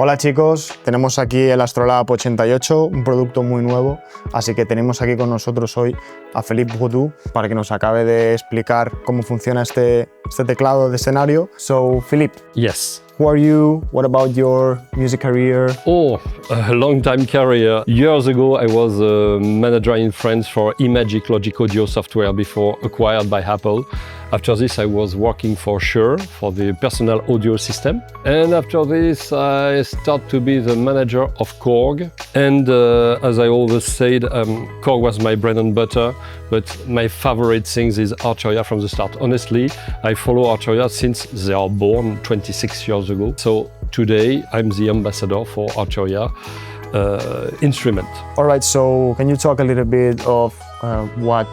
Hola chicos, tenemos aquí el Astrolab 88, un producto muy nuevo, así que tenemos aquí con nosotros hoy a Philippe Brodu para que nos acabe de explicar cómo funciona este teclado de escenario. So, Philippe. Yes. Who are you? What about your music career? Oh, a long time career. Years ago, I was a manager in France for Imagic Logic Audio software before acquired by Apple. After this, I was working for Shure for the personal audio system. And after this, I started to be the manager of Korg. And as I always said, Korg was my bread and butter, but my favorite thing is Arturia from the start. Honestly, I follow Arturia since they are born 26 years ago. So today, I'm the ambassador for Arturia instrument. All right, so can you talk a little bit of what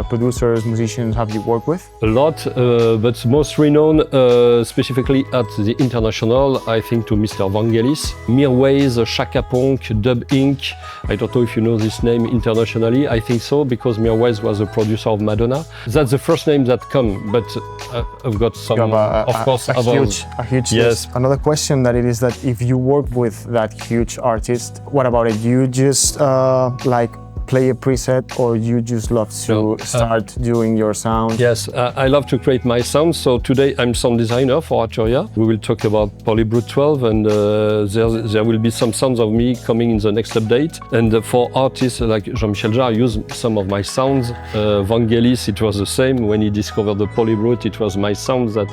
producers, musicians have you worked with? A lot, but most renowned specifically at the international, I think to Mr. Vangelis, Mirwais, Chaka Ponk, Dub Inc. I don't know if you know this name internationally, I think so, because Mirwais was a producer of Madonna. That's the first name that come, but I've got some, of course, a huge yes. List. Another question that it is that if you work with that huge artist, what about it? You just like play a preset, or you just love to start doing your sound? Yes, I love to create my sound. So today I'm sound designer for Arturia. We will talk about Philippe Brodu 12, and there will be some sounds of me coming in the next update. And for artists like Jean-Michel Jarre, I use some of my sounds. Vangelis, it was the same. When he discovered the Philippe Brodu, it was my sounds that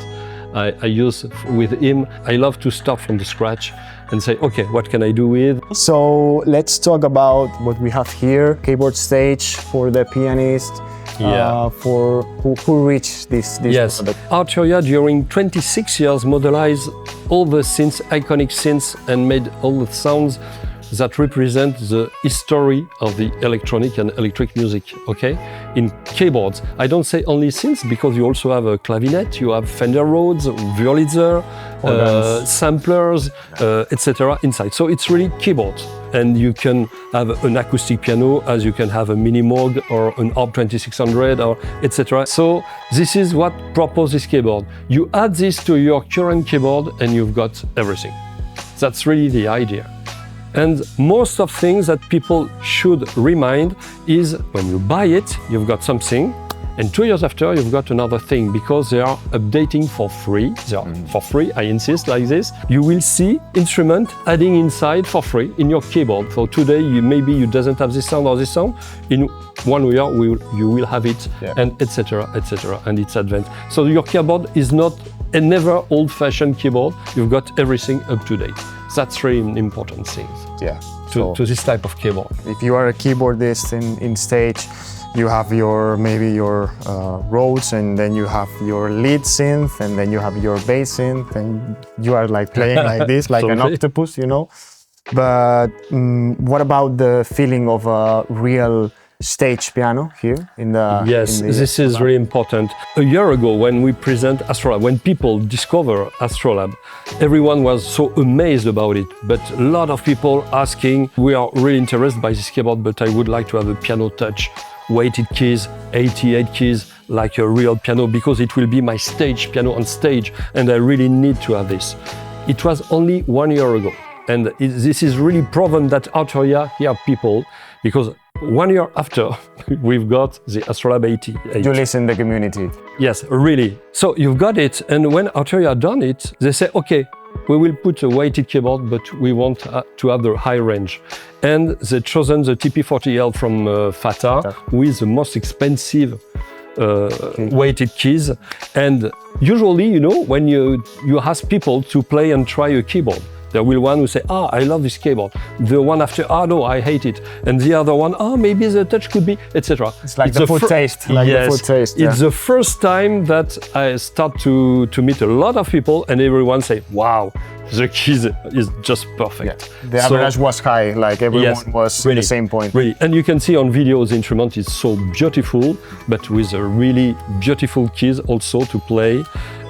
I use with him. I love to start from the scratch and say, okay, what can I do with? So let's talk about what we have here. Keyboard stage for the pianist. Yeah. For who reached this yes. product? Arturia during 26 years modelized all the synths, iconic synths, and made all the sounds that represent the history of the electronic and electric music, okay? In keyboards, I don't say only synths, because you also have a clavinet, you have Fender Rhodes, Wurlitzer, samplers, etc. inside. So it's really keyboards. And you can have an acoustic piano, as you can have a mini Moog or an ARP 2600 or etc. So this is what proposes this keyboard. You add this to your current keyboard and you've got everything. That's really the idea. And most of things that people should remind is when you buy it, you've got something, and 2 years after, you've got another thing, because they are updating for free. They are for free, I insist, like this. You will see instrument adding inside for free in your keyboard. So today, maybe you doesn't have this sound or this sound. In 1 year, you will have it, and etc., etc., and it's advanced. So your keyboard is not a never old-fashioned keyboard. You've got everything up to date. That's really an important thing. Yeah. To this type of keyboard. If you are a keyboardist in stage, you have maybe your Rhodes, and then you have your lead synth, and then you have your bass synth, and you are like playing like this, like an octopus, you know. But what about the feeling of a real stage piano here in the... Yes, this is really important. A year ago, when we present Astrolab, when people discover Astrolab, everyone was so amazed about it. But a lot of people asking, we are really interested by this keyboard, but I would like to have a piano touch, weighted keys, 88 keys, like a real piano, because it will be my stage piano on stage, and I really need to have this. It was only 1 year ago. And this is really proven that Arturia hear people, because 1 year after, we've got the Astrolab 88. You listen the community. Yes, really. So you've got it, and when Arturia done it, they say, okay, we will put a weighted keyboard, but we want to have the high range. And they chosen the TP40L from Fatar with the most expensive weighted keys. And usually, you know, when you ask people to play and try a keyboard, there will one who say, I love this keyboard. The one after, no, I hate it. And the other one, maybe the touch could be, etc. It's like the food taste. Yes, the food taste. It's the first time that I start to meet a lot of people, and everyone say, wow, the keys is just perfect. Yeah. The average was high, like everyone was really, at the same point. Really, and you can see on video the instrument is so beautiful, but with a really beautiful keys also to play.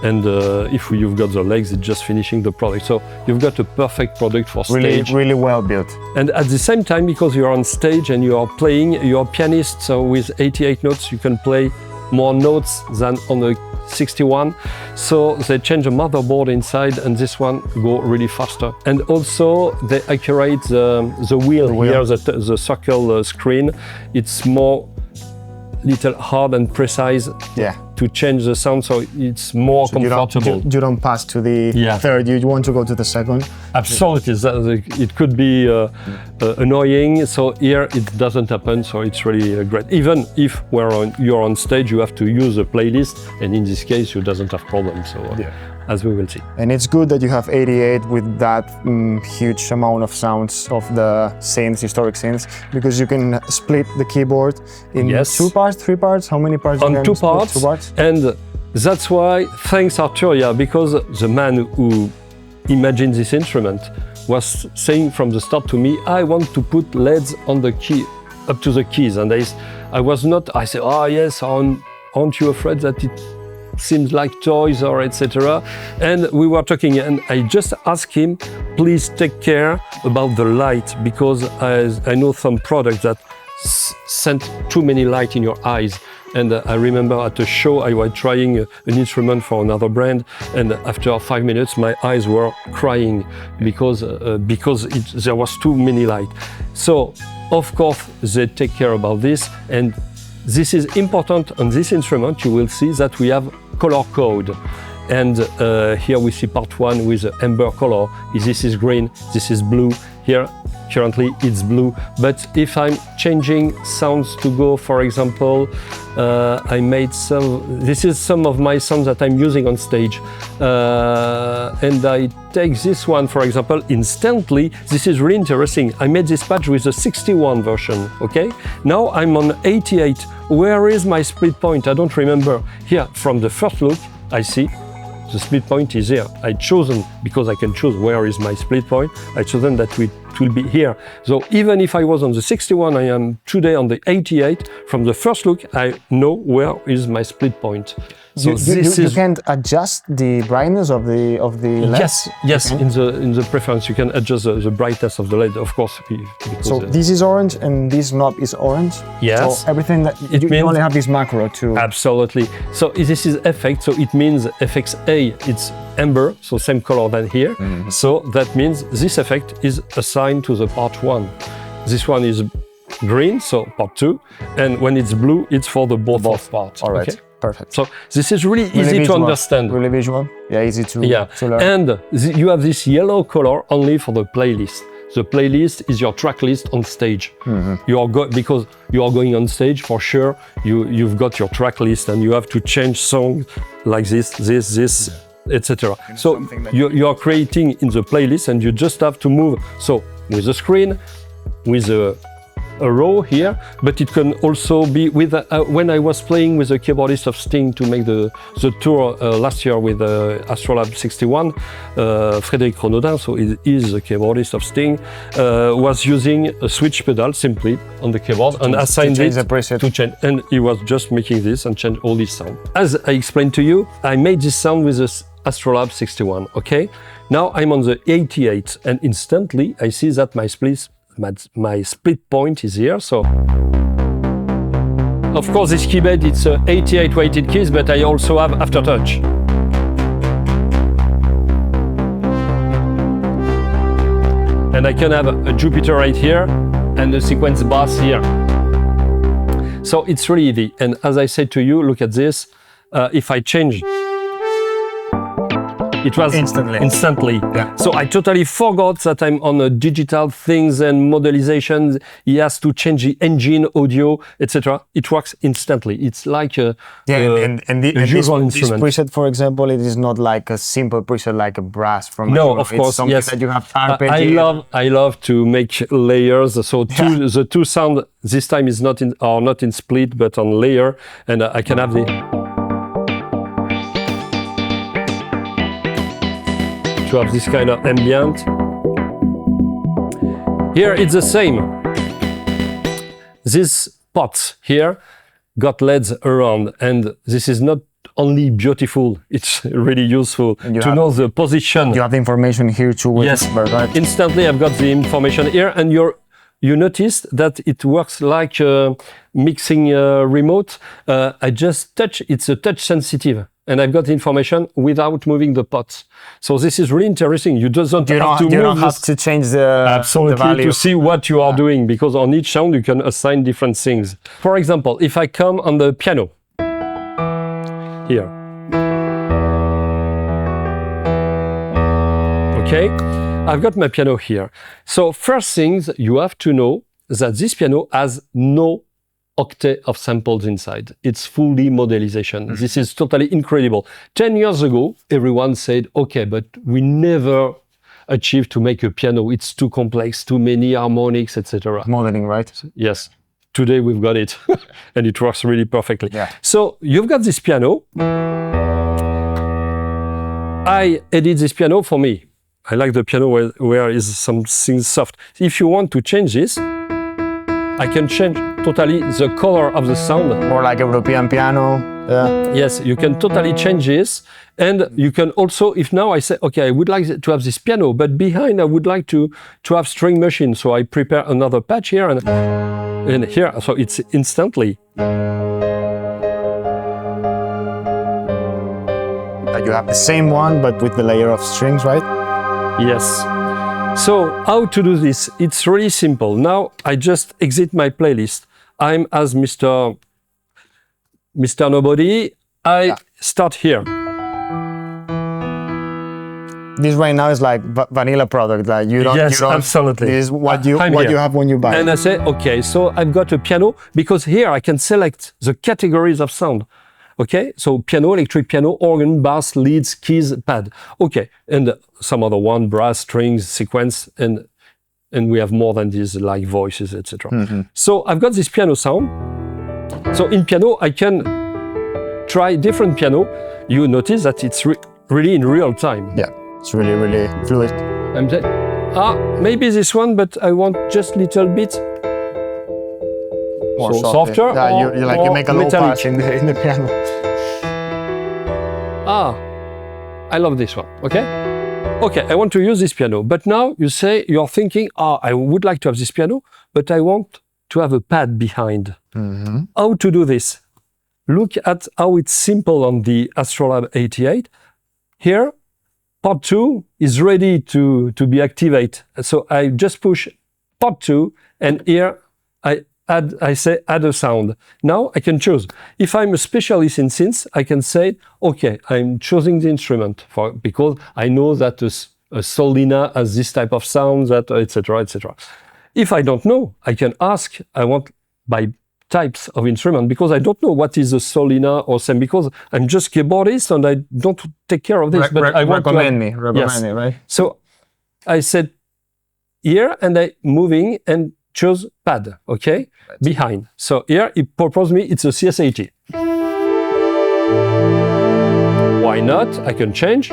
And if you've got the legs, it's just finishing the product. So you've got a perfect product for stage. Really well built. And at the same time, because you're on stage and you are playing, you're a pianist, so with 88 notes, you can play more notes than on a 61. So they change the motherboard inside, and this one go really faster. And also they accurate the wheel here, the circle screen. It's more little hard and precise to change the sound, so it's more comfortable. You don't pass to the third, you want to go to the second. Absolutely, it could be annoying, so here it doesn't happen, so it's really great. Even if you're on stage, you have to use a playlist, and in this case, you doesn't have problems, so as we will see. And it's good that you have 88 with that huge amount of sounds of the synths, historic synths, because you can split the keyboard in 2 parts, 3 parts. How many parts? On 2 parts. 2 parts. And that's why, thanks Arturia, because the man who imagined this instrument was saying from the start to me, I want to put LEDs on the key, up to the keys. And I said, oh yes, aren't you afraid that it seems like toys or etc. And we were talking, and I just asked him, please take care about the light, because I know some products that send too many light in your eyes. And I remember at a show I was trying an instrument for another brand, and after 5 minutes my eyes were crying because there was too many light. So of course they take care about this, and this is important on this instrument. You will see that we have color code. And here we see part 1 with amber color. This is green, this is blue. Here, currently it's blue. But if I'm changing sounds to go, for example, I made this is some of my sounds that I'm using on stage. And I take this one, for example, instantly. This is really interesting. I made this patch with the 61 version, okay? Now I'm on 88. Where is my split point? I don't remember. Here, from the first look, I see the split point is here. I chosen, because I can choose where is my split point, I chosen that it will be here. So even if I was on the 61, I am today on the 88. From the first look, I know where is my split point. So you can't adjust the brightness of the LED? Yes. In the preference you can adjust the brightness of the LED, of course. So this is orange and this knob is orange? Yes. So everything that you only have this macro to... Absolutely. So this is effect, so it means effects A, it's amber, so same color than here. Mm-hmm. So that means this effect is assigned to the part 1. This one is green, so part 2, and when it's blue, it's for the both parts. All right. Okay? Perfect. So this is really easy to understand. Really visual? Yeah, easy to learn. And you have this yellow color only for the playlist. The playlist is your track list on stage. Mm-hmm. Because you are going on stage, for sure, you've got your track list and you have to change songs like this, etc. So you are creating in the playlist and you just have to move. So with the screen, with a row here, but it can also be with when I was playing with a keyboardist of Sting to make the tour last year with Astrolab 61, Frédéric Renaudin, so he is a keyboardist of Sting, was using a switch pedal simply on the keyboard and assigned it to change, and he was just making this and change all this sound. As I explained to you, I made this sound with the Astrolab 61, okay? Now I'm on the 88 and instantly I see that my split point is here, so of course this keybed, it's 88 weighted keys, but I also have aftertouch. And I can have a Jupiter right here and a sequence bass here. So it's really easy. And as I said to you, look at this, if I change, it was instantly. Yeah. So I totally forgot that I'm on a digital things and modelizations. He has to change the engine, audio, etc. It works instantly. It's like a usual instrument. This preset, for example, it is not like a simple preset like a brass from. No, of course, something that you have arpeggiated. I love to make layers. So the two sound this time is not in split but on layer, and I can have to have this kind of ambient. Here it's the same. These pots here got LEDs around, and this is not only beautiful, it's really useful to know the position. You have the information here too. Yes, right? Instantly I've got the information here, and you noticed that it works like mixing remote. I just touch, it's a touch sensitive. and I've got the information without moving the pot. So this is really interesting. You don't have to move. You don't have to change the absolutely the value. to see what you are doing, because on each sound you can assign different things. For example, if I come on the piano here, okay, I've got my piano here. So first things you have to know that this piano has no octet of samples inside. It's fully modelization. This is totally incredible. 10 years ago, everyone said, okay, but we never achieved to make a piano. It's too complex, too many harmonics, etc. Modeling, right? Yes. Today we've got it, and it works really perfectly. Yeah. So you've got this piano. I edit this piano for me. I like the piano where is something soft. If you want to change this, I can change totally the color of the sound. More like European piano. Yeah. Yes, you can totally change this. And you can also, if now I say, okay, I would like to have this piano, but behind I would like to have string machine. So I prepare another patch here and here. So it's instantly. You have the same one, but with the layer of strings, right? Yes. So how to do this? It's really simple. Now I just exit my playlist. I'm as Mr. Nobody. I start here. This right now is like vanilla product. Like you don't. Yes, you don't, absolutely. This is what you have when you buy. And I say, okay, so I've got a piano, because here I can select the categories of sound. Okay, so piano, electric piano, organ, bass, leads, keys, pad. Okay, and some other one, brass, strings, sequence, and we have more than these, like voices, etc. So I've got this piano sound. So in piano, I can try different piano. You notice that it's really in real time. Yeah, it's really, really fluid. I'm saying, maybe this one, but I want just little bit. More so softer, yeah, you make a low metallic. pass in the piano. I love this one. Okay, I want to use this piano, but now you say you're thinking, I would like to have this piano, but I want to have a pad behind. How to do this? Look at how it's simple on the Astrolab 88. Here, part 2 is ready to be activated. So I just push part 2, and here I say add a sound. Now I can choose. If I'm a specialist in synths, I can say, okay, I'm choosing the instrument because I know that a solina has this type of sound, that etc. etc. If I don't know, I can ask. I want by types of instrument, because I don't know what is a solina or same, because I'm just keyboardist and I don't take care of this. But I want recommend me, right? So I said here, and I moving and choose pad, okay, behind. So here it proposed me, it's a CS80. Why not? I can change.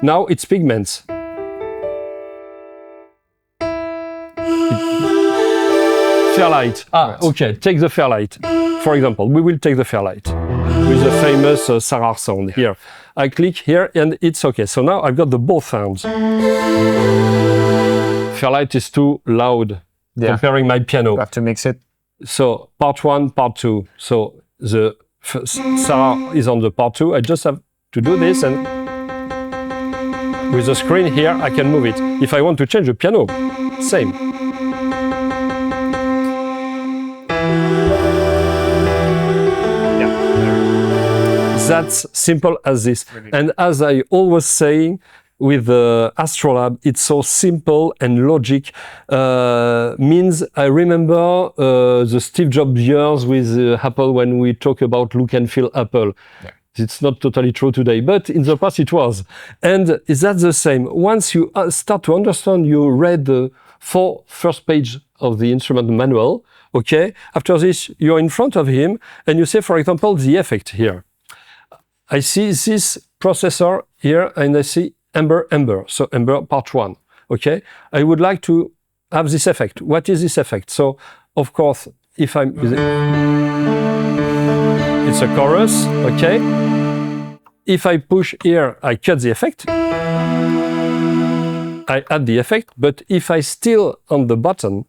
Now it's pigments. Fairlight. Okay, take the Fairlight. For example, we will take the Fairlight with the famous Sarah sound here. I click here and it's okay. So now I've got the both sounds. Fairlight is too loud. Comparing my piano. You have to mix it. So part 1, part 2. So the Sarah is on the part 2. I just have to do this, and with the screen here, I can move it. If I want to change the piano, same. That's simple as this. Really. And as I always say, with the Astrolab, it's so simple and logic. Means I remember the Steve Jobs years with Apple when we talk about look and feel Apple. Yeah. It's not totally true today, but in the past it was. And is that the same? Once you start to understand, you read the 4 first page of the instrument manual, okay? After this, you're in front of him and you say, for example, the effect here. I see this processor here and I see Ember, so Ember part 1, okay? I would like to have this effect. What is this effect? So, of course, if I'm... It's a chorus, okay? If I push here, I cut the effect. I add the effect, but if I still on the button,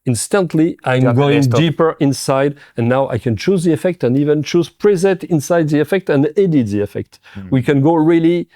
instantly I'm Yeah, going desktop. deeper inside, and now I can choose the effect and even choose preset inside the effect and edit the effect. We can go really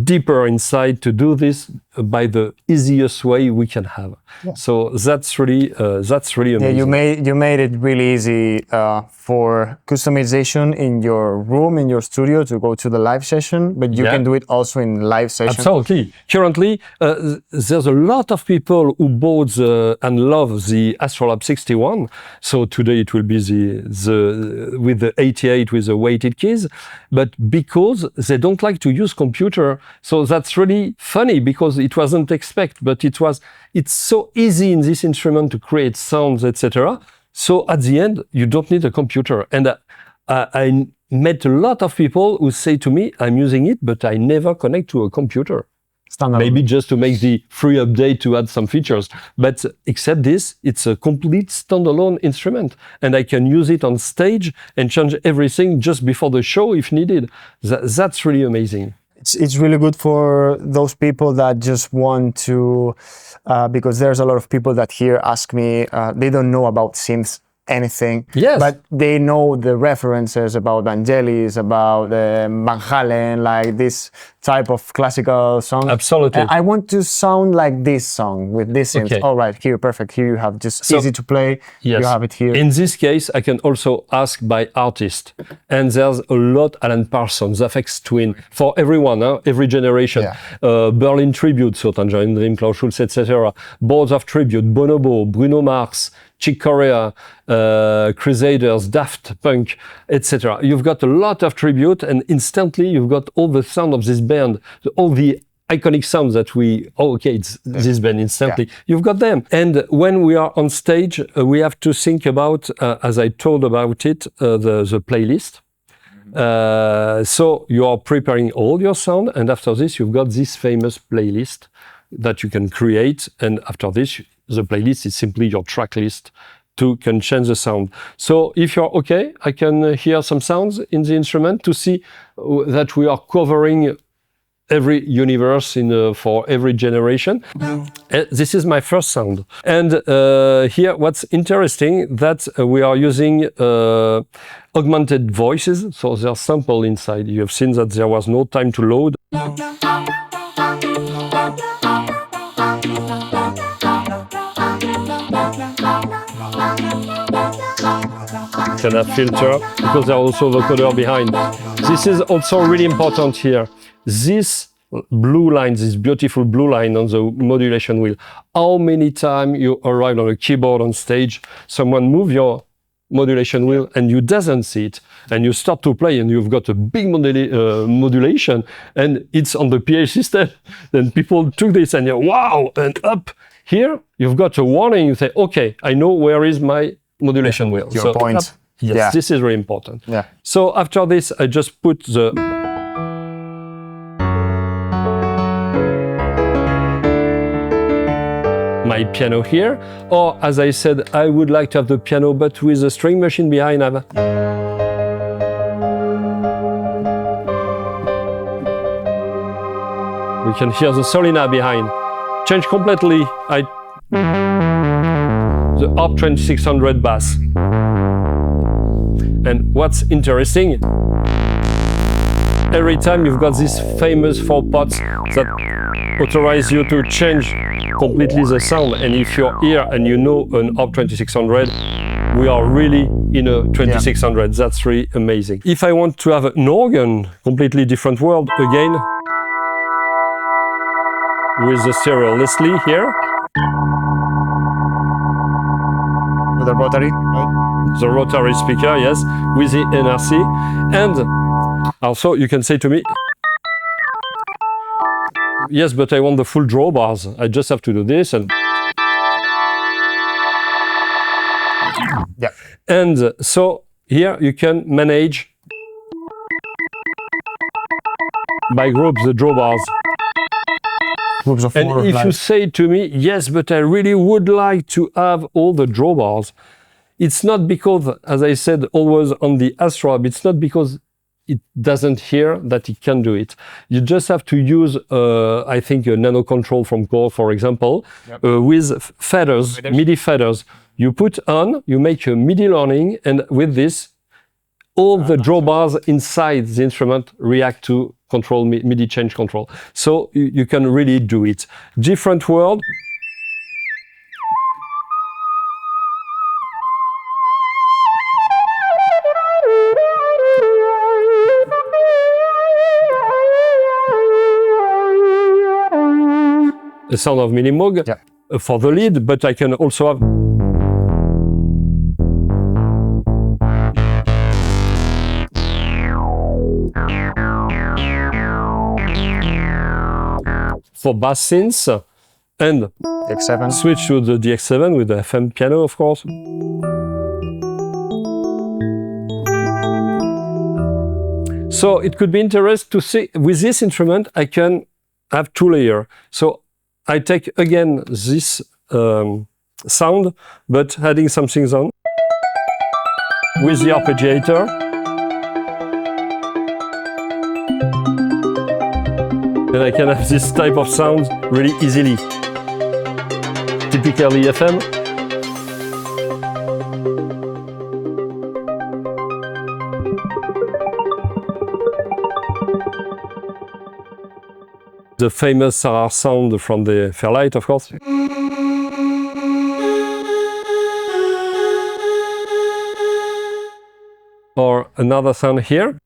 deeper inside to do this by the easiest way we can have. Yeah. So that's really amazing. Yeah, you made it really easy for customization in your room, in your studio, to go to the live session, but you can do it also in live session. Absolutely. Currently, there's a lot of people who bought and love the Astrolab 61. So today it will be the with the 88 with the weighted keys, but because they don't like to use computer. So that's really funny because it wasn't expected, but it's so easy in this instrument to create sounds, etc. So at the end, you don't need a computer. And I met a lot of people who say to me, I'm using it, but I never connect to a computer. Standard. Maybe just to make the free update to add some features. But except this, it's a complete standalone instrument. And I can use it on stage and change everything just before the show if needed. That's really amazing. It's really good for those people that just want to, because there's a lot of people that here ask me, they don't know about synths, anything, yes, but they know the references about Vangelis, about Van Halen, like this type of classical song. Absolutely. I want to sound like this song with this synth. Okay. All right, here, perfect. Here you have just So, easy to play. Yes. You have it here. In this case, I can also ask by artist. And there's a lot, Alan Parsons, FX Twin, for everyone, every generation. Yeah. Berlin Tribute, so Tangerine Dream, Klaus Schulze, etc. Boards of Tribute, Bonobo, Bruno Mars, Chick Corea, Crusaders, Daft Punk, etc. You've got a lot of tribute, and instantly you've got all the sound of this band, all the iconic sounds that it's this band instantly. Yeah. You've got them. And when we are on stage, we have to think about, as I told about it, the playlist. So you are preparing all your sound, and after this, you've got this famous playlist that you can create. And after this, the playlist is simply your track list to can change the sound. So if you're okay, I can hear some sounds in the instrument to see that we are covering every universe for every generation. This is my first sound. And here, what's interesting, that we are using augmented voices. So there's sample inside. You have seen that there was no time to load. Can have filter because there are also vocoder behind. This is also really important here. This blue line, this beautiful blue line on the modulation wheel. How many times you arrive on a keyboard on stage, someone move your modulation wheel and you doesn't see it, and you start to play and you've got a big modulation and it's on the PA system. Then people took this and you wow, and up here you've got a warning. You say, okay, I know where is my modulation wheel. Your point. Up, yes, yeah. This is very important. Yeah. So after this, I just put the my piano here, or as I said, I would like to have the piano but with a string machine behind. We can hear the solina behind. Change completely. The Harp 2600 bass. And what's interesting, every time you've got these famous 4 pots that authorize you to change completely the sound. And if you're here and you know an Harp 2600, we are really in a 2600. Yeah. That's really amazing. If I want to have an organ, completely different world, again, with the stereo Leslie here. With the rotary, right? The rotary speaker, yes, with the NRC. And also you can say to me, yes, but I want the full drawbars. I just have to do this and... Yeah. And so here you can manage by groups the drawbars. Groups of 4, and if you say to me, yes, but I really would like to have all the drawbars, it's not because, as I said, always on the Astrolab, it's not because it doesn't hear that it can do it. You just have to use, I think, a nano control from Core, for example, with feathers, MIDI feathers. You put on, you make a MIDI learning, and with this, all the drawbars inside the instrument react to control MIDI change control. So you can really do it. Different word. A sound of Minimoog for the lead, but I can also have for bass synths and X7. Switch to the DX7 with the FM piano, of course. So it could be interesting to see, with this instrument, I can have 2 layers. So I take again this sound, but adding some things on with the arpeggiator. And I can have this type of sound really easily. Typically FM. The famous Sarah sound from the Fairlight, of course. Or another sound here.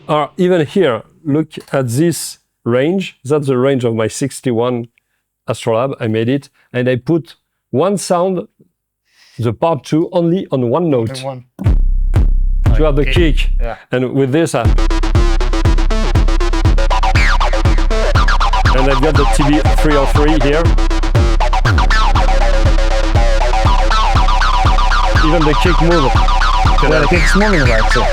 Or even here, look at this range. That's the range of my 61 Astrolab. I made it, and I put one sound, the part 2, only on one note. To have the kick. Yeah. And with this, and I've got the TB303 here. Even the kick move. Yeah, the kick's moving right too.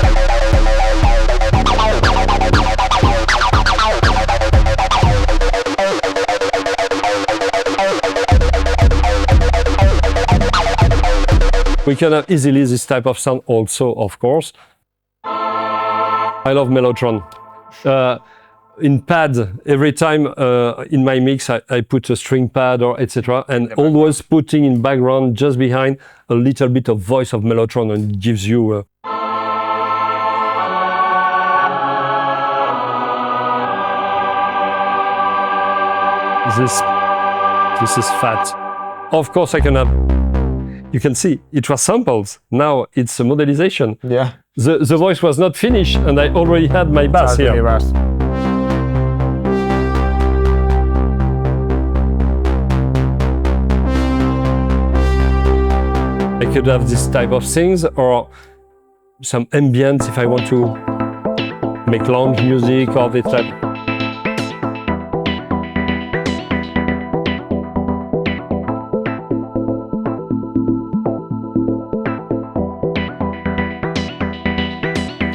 We can have easily this type of sound also, of course. I love Mellotron. In pad, every time in my mix, I put a string pad or etc. And always putting in background, just behind, a little bit of voice of Mellotron, and it gives you this is fat. Of course, I can have. You can see it was samples. Now it's a modelization. Yeah. The voice was not finished, and I already had my bass here. I could have this type of things, or some ambient if I want to make lounge music or this type.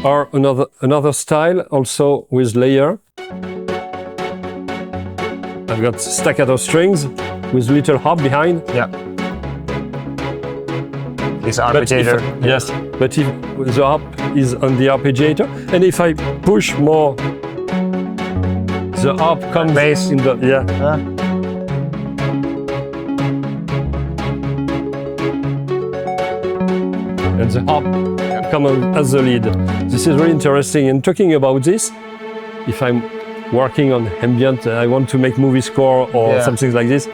Or another style, also with layer. I've got staccato strings with little harp behind. Yeah. This arpeggiator. Yes, but if the harp is on the arpeggiator, and if I push more, the harp comes bass in the and the harp comes as the lead. This is really interesting. And talking about this, if I'm working on ambient, I want to make movie score or something like this.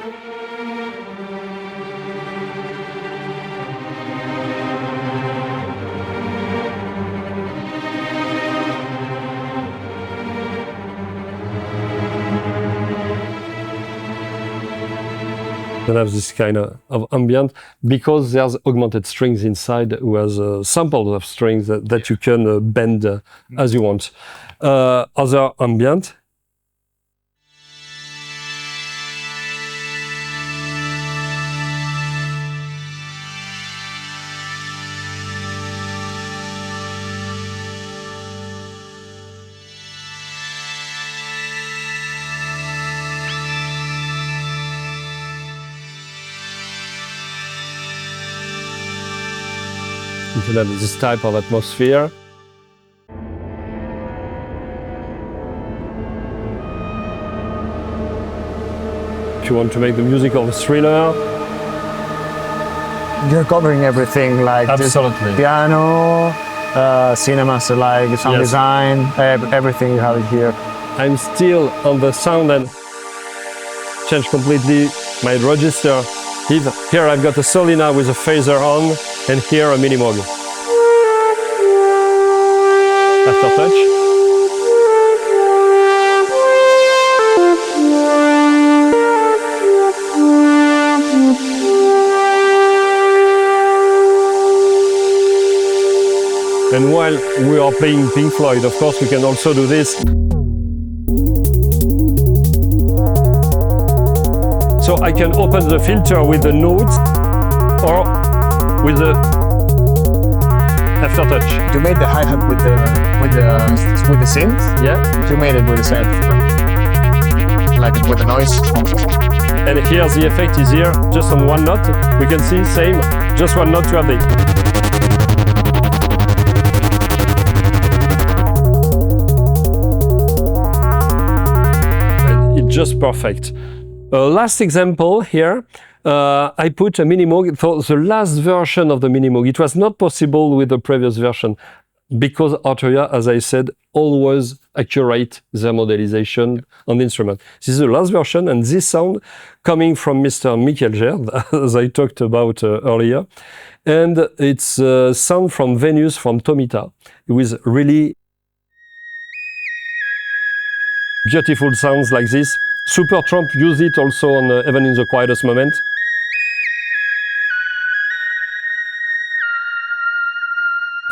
Have this kind of ambient because there's augmented strings inside with samples of strings that you can bend as you want. Other ambient. you can have this type of atmosphere. If you want to make the music of a thriller. You're covering everything, like Absolutely. piano, cinema, so like sound design, everything you have it here. I'm still on the sound and change completely my register. Here I've got a solina with a phaser on, and here a minimoog. Aftertouch. And while we are playing Pink Floyd, of course, we can also do this. So I can open the filter with the notes or with the aftertouch. You made the hi-hat with the synth? Yeah. You made it with the synth. Like with the noise. And here the effect is here, just on one note. We can see, same, just one note to have it. Just perfect. Last example here, I put a minimoog for the last version of the minimoog. It was not possible with the previous version because Arturia, as I said, always accurate their modelization on the instrument. This is the last version, and this sound coming from Mr. Michael Gerd, as I talked about earlier. And it's sound from Venus from Tomita with really beautiful sounds like this. Supertramp use it also on even in the quietest moment.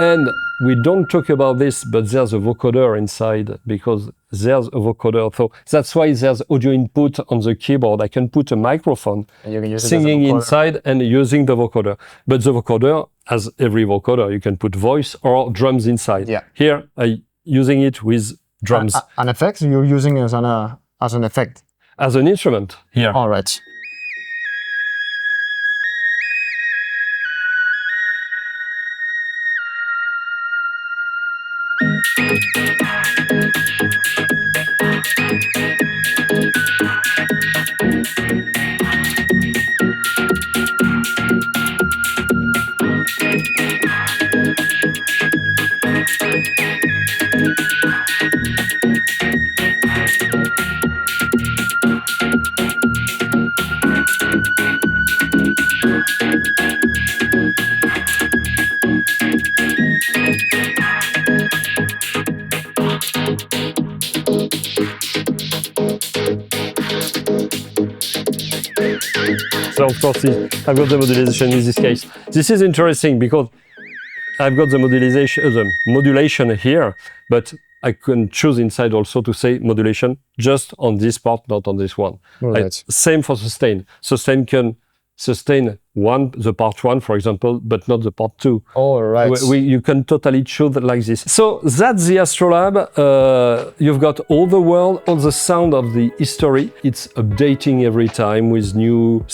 And we don't talk about this, but there's a vocoder inside because there's a vocoder. So that's why there's audio input on the keyboard. I can put a microphone And you can use singing it as a vocoder. inside and using the vocoder. But the vocoder, as every vocoder, you can put voice or drums inside. Yeah. Here, I'm using it with drums. An effect you're using it as an effect. As an instrument here. All right. So of course, I've got the modulation in this case. This is interesting because I've got the modulation here, but I can choose inside also to say modulation just on this part, not on this one. Right. Same for sustain. Sustain can sustain the part one, for example, but not the part two. All right. You can totally choose like this. So that's the Astrolab. You've got all the world, all the sound of the history. It's updating every time with new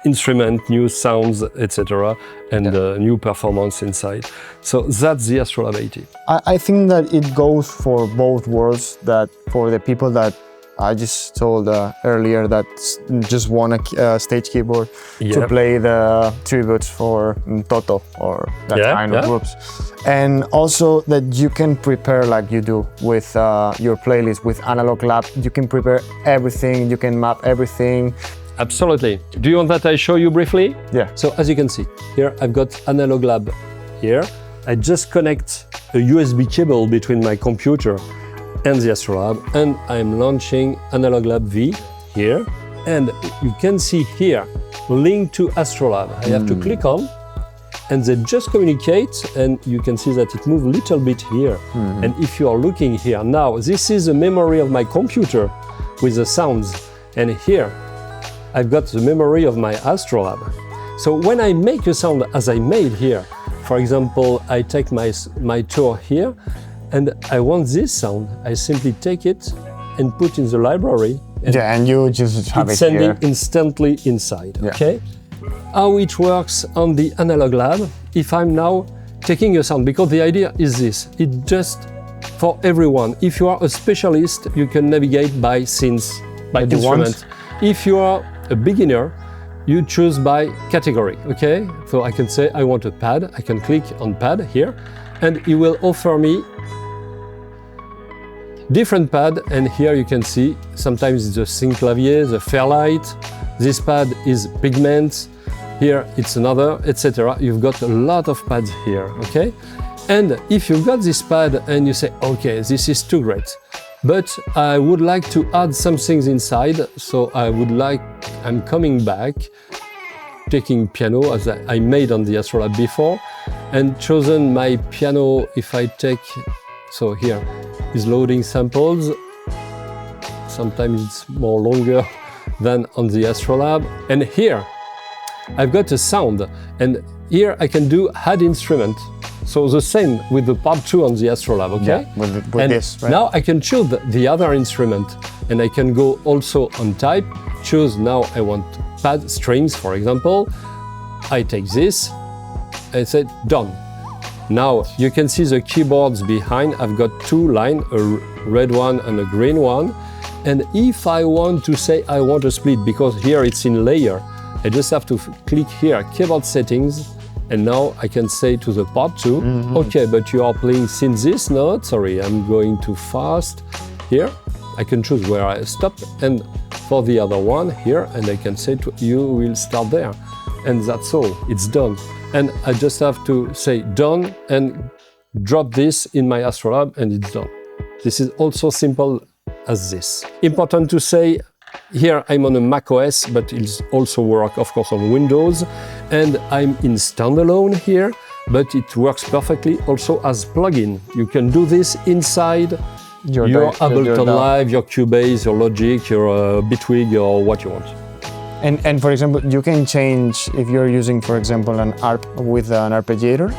instrument, new sounds, etc., and new performance inside. So that's the Astrolab 80. I think that it goes for both worlds, that for the people that I just told earlier that just want a stage keyboard to play the tributes for Toto or that kind of groups. And also that you can prepare like you do with your playlist with Analog Lab. You can prepare everything, you can map everything. Absolutely. Do you want that I show you briefly? Yeah. So as you can see, here I've got Analog Lab here. I just connect a USB cable between my computer and the Astrolab, and I'm launching Analog Lab V here. And you can see here, link to Astrolab. I have to click on, and they just communicate, and you can see that it moves a little bit here. And if you are looking here now, this is the memory of my computer with the sounds. And here, I've got the memory of my Astrolab. So when I make a sound as I made here, for example, I take my tour here, and I want this sound, I simply take it and put in the library. And you just have it sending here. instantly inside, okay? How it works on the Analog Lab, if I'm now taking a sound, because the idea is this, it's just for everyone. If you are a specialist, you can navigate by synths, by instruments. If you are a beginner, you choose by category, okay? So I can say I want a pad, I can click on pad here, and it will offer me different pad, and here you can see sometimes it's the synclavier, the Fairlight, this pad is pigments, here it's another, etc. You've got a lot of pads here, okay? And if you've got this pad and you say, okay, this is too great, but I would like to add some things inside, so I'm coming back, taking piano as I made on the Astrolab before, and chosen my piano. If I take, so here is loading samples, sometimes it's more longer than on the Astrolab, and here I've got a sound, and here I can do add instrument. So the same with the part 2 on the Astrolab, okay? Yeah, with this, right? Now I can choose the other instrument, and I can go also on type, choose now I want pad strings, for example. I take this, I say done. Now you can see the keyboards behind. I've got 2 lines, a red one and a green one. And if I want to say I want a split, because here it's in layer, I just have to click here, keyboard settings, and now I can say to the part 2, okay, but you are playing since this note, sorry, I'm going too fast. Here, I can choose where I stop, and for the other one here, and I can say to you will start there. And that's all, it's done. And I just have to say done and drop this in my Astrolab, and it's done. This is also simple as this. Important to say, here I'm on a Mac OS, but it also works, of course, on Windows. And I'm in standalone here, but it works perfectly also as plugin. You can do this inside your Ableton Live, your Cubase, your Logic, your Bitwig, or what you want. And for example, you can change, if you're using, for example, an ARP with an arpeggiator,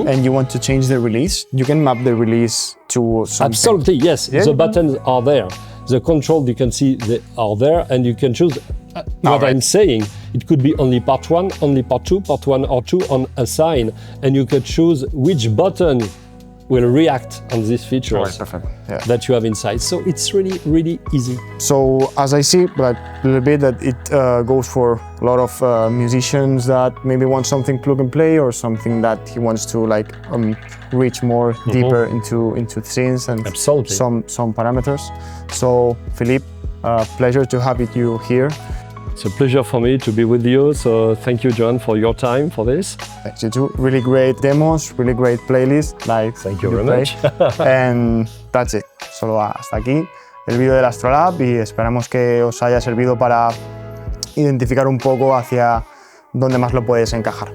and you want to change the release, you can map the release to something. Absolutely, yes. Yeah. The buttons are there. The controls, you can see, they are there, and you can choose what I'm saying. It could be only part 1, only part 2, part 1 or 2 on assign, and you can choose which button will react on these features that you have inside. So it's really, really easy. So as I see, like a little bit that it goes for a lot of musicians that maybe want something plug and play, or something that he wants to like reach more deeper into synths and some parameters. So Philippe, pleasure to have you here. It's a pleasure for me to be with you. So thank you, John, for your time for this. Thanks, you too. Really great demos, really great playlist. Like, thank you very much. And that's it. Solo hasta aquí el vídeo del Astrolab, y esperamos que os haya servido para identificar un poco hacia dónde más lo puedes encajar.